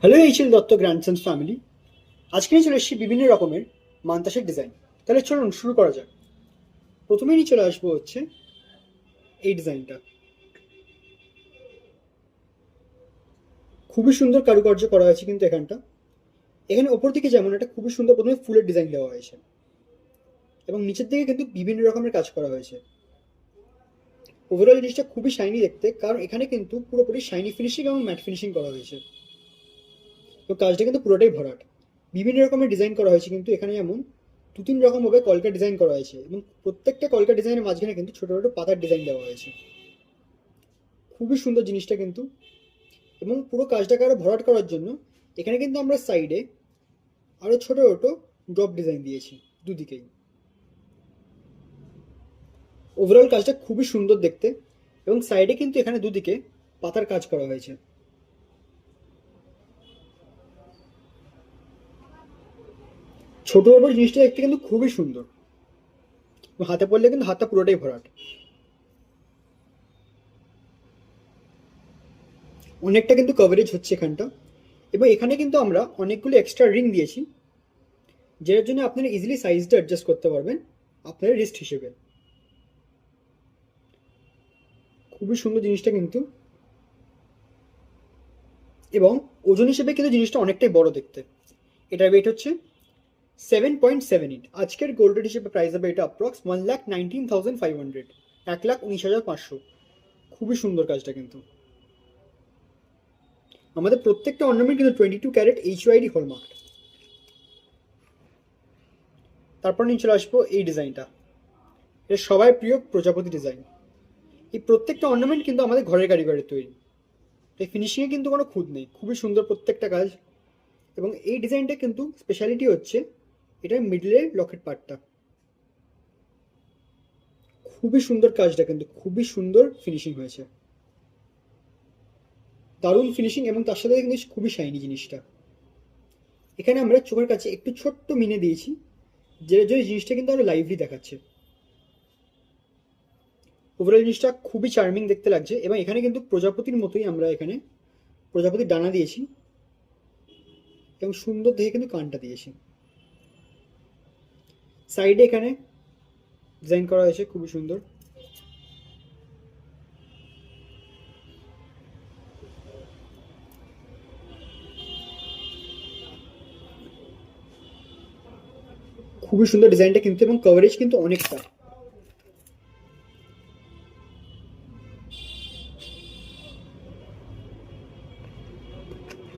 Hello HL Dutta grandsons family. আজকে নিয়ে চলে এসেছি বিভিন্ন রকমের মান্তাসের ডিজাইন। তাহলে চলুন শুরু করা যাক। প্রথমেই নিয়ে চলে আসবো হচ্ছে এই ডিজাইনটা। খুবই সুন্দর কারুকার্য করা হয়েছে কিন্তু এখানে ওপর দিকে যেমন একটা খুবই সুন্দর প্রথমে ফুলের ডিজাইন দেওয়া হয়েছে এবং নিচের দিকে কিন্তু বিভিন্ন রকমের কাজ করা হয়েছে। ওভারঅল জিনিসটা খুবই শাইনি দেখতে, কারণ এখানে কিন্তু পুরোপুরি শাইনি ফিনিশিং এবং ম্যাট ফিনিশিং করা হয়েছে। তো কাজটা কিন্তু পুরোটাই ভরাট। বিভিন্ন রকমের ডিজাইন করা হয়েছে কিন্তু এখানে, যেমন দু তিন রকম ভাবে কলকা ডিজাইন করা হয়েছে এবং প্রত্যেকটা কলকা ডিজাইনের মাঝখানে কিন্তু ছোট ছোট পাতার ডিজাইন দেওয়া হয়েছে। খুবই সুন্দর জিনিসটা কিন্তু। এবং পুরো কাজটাকে আরো ভরাট করার জন্য এখানে কিন্তু আমরা সাইডে আরো ছোট ছোট ড্রপ ডিজাইন দিয়েছি দুদিকেই। ওভারঅল কাজটা খুবই সুন্দর দেখতে এবং সাইডে কিন্তু এখানে দুদিকে পাতার কাজ করা হয়েছে। ছোট বড় জিনিসটা দেখতে কিন্তু খুবই সুন্দর। হাতে পড়লে কিন্তু হাতটা পুরোটাই ভরাট। অনেকটা কিন্তু কভারেজ হচ্ছে এখানটা। এবং এখানে কিন্তু আমরা অনেকগুলো এক্সট্রা রিং দিয়েছি, যেটার জন্য আপনারা ইজিলি সাইজটা অ্যাডজাস্ট করতে পারবেন আপনার রিস্ট হিসেবে। খুবই সুন্দর জিনিসটা কিন্তু। এবং ওজন হিসেবে কিন্তু জিনিসটা অনেকটাই বড় দেখতে। এটার ওয়েট হচ্ছে 7.78। আজকের গোল্ড রেট হিসেবে প্রাইস হবে এটা অ্যাপ্রক্স 1,19,500, 1,19,500। খুবই সুন্দর কাজটা কিন্তু। আমাদের প্রত্যেকটা অর্নামেন্ট কিন্তু 22 ক্যারেট HYD হলমার্ক। তারপর নিয়ে চলে আসবো এই ডিজাইনটা। এটা সবাই প্রিয় প্রজাপতি ডিজাইন। এই প্রত্যেকটা অর্নামেন্ট কিন্তু আমাদের ঘরের কারিগরের তৈরি, তাই ফিনিশিংয়ে কিন্তু কোনো খুঁত নেই। খুবই সুন্দর প্রত্যেকটা কাজ। এবং এই ডিজাইনটা কিন্তু স্পেশালিটি হচ্ছে এটার মিডলের লকেট পার্টটা। খুবই সুন্দর কাজটা কিন্তু, খুবই সুন্দর ফিনিশিং হয়েছে। দারুণ ফিনিশিং এবং তার সাথে কিন্তু খুবই শাইনি জিনিসটা। এখানে আমরা চোখের কাছে একটু ছোট্ট মিনে দিয়েছি, যেটার জন্য জিনিসটা কিন্তু আরো লাইভলি দেখাচ্ছে। ওভারঅল জিনিসটা খুবই চার্মিং দেখতে লাগছে। এবং এখানে কিন্তু প্রজাপতির মতোই আমরা এখানে প্রজাপতির ডানা দিয়েছি এবং সুন্দর দেখে কিন্তু কানটা দিয়েছি। সাইডে এখানে ডিজাইন করা হয়েছে খুবই সুন্দর। খুবই সুন্দর ডিজাইনটা কিন্তু, এবং কভারেজ কিন্তু অনেকটা।